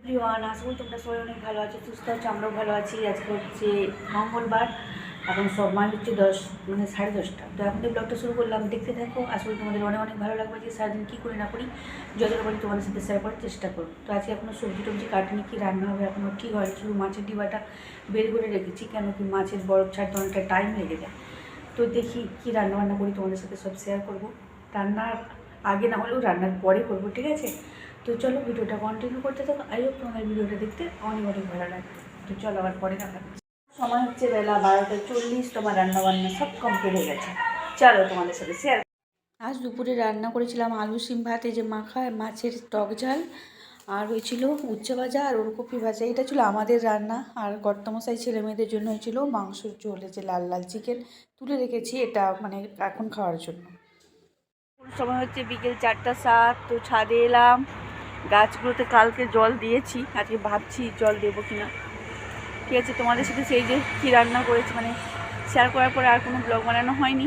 রিওয়ান আসবো, তোমরা সবাই অনেক ভালো আছো, সুস্থ আছো, আমরাও ভালো আছি। আজকে হচ্ছে মঙ্গলবার, এখন সময় হচ্ছে 10 মানে 10:30। তো এখন তো ব্লগটা শুরু করলাম, দেখতে থাকো। আসলে তোমাদের অনেক অনেক ভালো লাগবে যে সারাদিন কী করি না করি যতটা পারি তোমাদের সাথে শেয়ার করার চেষ্টা করো। তো আজকে এখনও সবজি টবজি কাটিনি, কী রান্না হবে এখনও ঠিক হয়, শুধু মাছের ডিবাটা বের করে রেখেছি, কেন কি মাছের বরফ ছাড়তে অনেকটা টাইম লেগে যায়। তো দেখি কী রান্নাবান্না করি, তোমাদের সাথে সব শেয়ার করবো। রান্নার আগে না হলেও রান্নার পরে করবো, ঠিক আছে? তো চলো ভিডিওটা কন্টিনিউ করতে থাকো। আই হোপ তোমাদের ভিডিওটা দেখতে অনেক অনেক ভালো লাগবে। তো চলো আবার পরে দেখা হচ্ছে। সময় হচ্ছে বেলা 12:40, তোমার রান্নাবান্না সব কমপ্লিট হয়ে গেছে। চলো তোমাদের সাথে শেয়ার। আজ দুপুরে রান্না করেছিলাম আলু সিম ভাতে, যে মাখা, মাছের টক ঝাল, আর হয়েছিল উচ্ছে ভাজা আর ওলকপি ভাজা। এটা ছিল আমাদের রান্না। আর কর্তামশাই ছেলে মেয়েদের জন্য হয়েছিল মাংসর ঝোল, যে লাল লাল চিকেন তুলে রেখেছি, এটা মানে এখন খাওয়ার জন্য। সময় হচ্ছে বিকেল 4:07। তো ছাদে এলাম, গাছগুলোতে কালকে জল দিয়েছি, আজকে ভাবছি জল দেবো কিনা। ঠিক আছে, তোমাদের সাথে সেই যে কী রান্না করেছি মানে শেয়ার করার পরে আর কোনো ব্লগ বানানো হয়নি।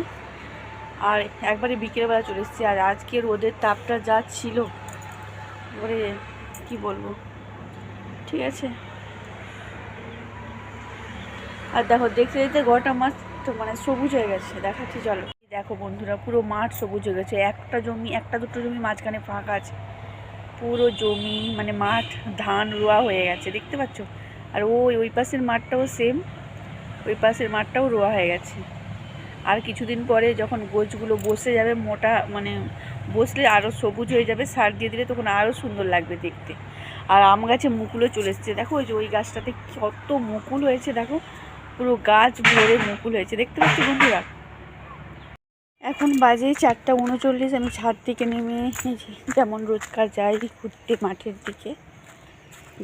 আর একবারে বিকেলবেলা চলে এসেছি। আর আজকে রোদের তাপটা যা ছিল, এবারে কী বলবো। ঠিক আছে, আর দেখো দেখতে দেখতে গোটা মাছ তো মানে সবুজ হয়ে গেছে, দেখাচ্ছি চলো। দেখো বন্ধুরা, পুরো মাঠ সবুজ হয়ে গেছে। একটা জমি, একটা দুটো জমি মাঝখানে ফাঁকা আছে, পুরো জমি মানে মাঠ ধান রোয়া হয়ে গেছে, দেখতে পাচ্ছ? আর ওই পাশের মাঠটাও সেম, ওই পাশের মাঠটাও রোয়া হয়ে গেছে। আর কিছুদিন পরে যখন গোছগুলো বসে যাবে, মোটা মানে বসলে আরও সবুজ হয়ে যাবে, সার দিয়ে দিলে তখন আরও সুন্দর লাগবে দেখতে। আর আম গাছে মুকুলও চলে এসছে, দেখো ওই যে ওই গাছটাতে কত মুকুল হয়েছে, দেখো পুরো গাছ ভরে মুকুল হয়েছে, দেখতে পাচ্ছ বন্ধুরা? এখন বাজে 4:39। আমি ছাদ থেকে নেমে যেমন রোজকার যাই ঘুরতে মাঠের দিকে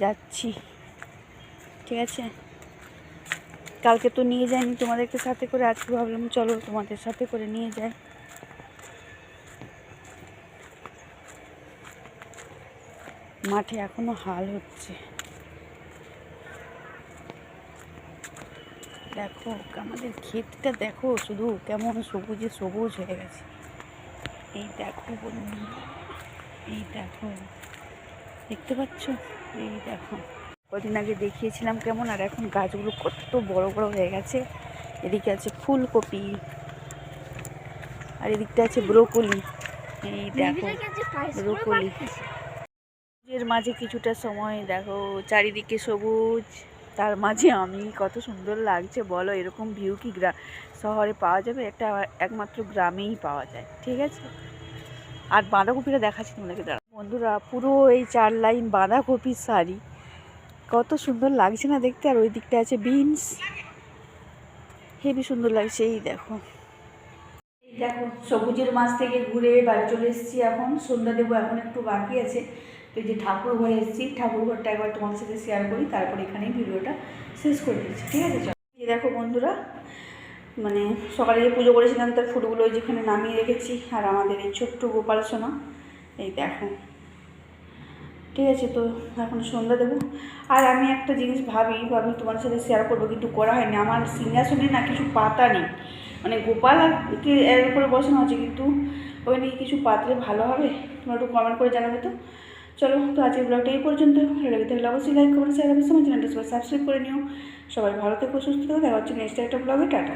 যাচ্ছি, ঠিক আছে? কালকে তো নিয়ে যাইনি তোমাদেরকে সাথে করে, আজকে ভাবলাম চলো তোমাদের সাথে করে নিয়ে যাই। মাঠে এখনো হাল হচ্ছে, দেখো আমাদের ক্ষেতটা দেখো শুধু কেমন সবুজে সবুজ হয়ে গেছে। এই দেখো বন্ধু, এই দেখো, দেখতে পাচ্ছ? এই দেখো, কদিন আগে দেখিয়েছিলাম কেমন, আর এখন গাছগুলো কত বড় বড় হয়ে গেছে। এদিকে আছে ফুলকপি, আর এদিকটা আছে ব্রোকলি। এই দেখো ব্রোকলি, এর মাঝে কিছুটা সময় দেখো চারিদিকে সবুজ, তার মাঝে আমি, কত সুন্দর লাগছে বলো। এরকম ভিউ কি শহরে পাওয়া যাবে? একটা একমাত্র গ্রামেই পাওয়া যায়, ঠিক আছে? আর বাঁধাকপিটা দেখাচ্ছি তোমাদেরকে, দাঁড়া বন্ধুরা, পুরো এই 4 লাইন বাঁধাকপির শাড়ি, কত সুন্দর লাগছে না দেখতে? আর ওই দিকটা আছে বিনস, হেবি সুন্দর লাগছে। এই দেখো, এই দেখো সবুজের মাছ থেকে ঘুরে বাড়ি চলে এসেছি। এখন সন্ধ্যা দেবো, এখন একটু বাকি আছে। তো এই যে ঠাকুর ঘরে এসেছি, ঠাকুর ঘরটা একবার তোমাদের সাথে শেয়ার করি, তারপর এখানেই ভিডিওটা শেষ করে দিচ্ছি, ঠিক আছে? এই দেখো বন্ধুরা, মানে সকালে যে পুজো করেছিলাম তার ফুলগুলো যেখানে নামিয়ে রেখেছি। আর আমাদের এই ছোট্ট গোপাল সোনা, এই দেখো, ঠিক আছে? তো এখন সন্ধ্যা দেবো। আর আমি একটা জিনিস ভাবি তোমার সাথে শেয়ার করবো, কিন্তু করা হয়নি। আমার সিংহাসনে না কিছু পাতা নেই, মানে গোপালকে এর উপরে বসানো আছে, কিন্তু ওখানে কিছু পাতলে ভালো হবে। তোমরা একটু কমেন্ট করে জানাবে তো। চলো, তো আজকের ব্লগটা এই পর্যন্ত। ভালো লাগে থাকলে অবশ্যই লাইক করো, শেয়ার করো, আমার চ্যানেলটা সবাই সাবস্ক্রাইব করে নিও। সবাই ভালো থেকো, সুস্থ থেকো, দেখা হচ্ছে নেক্সট একটা ব্লগে। টাটা।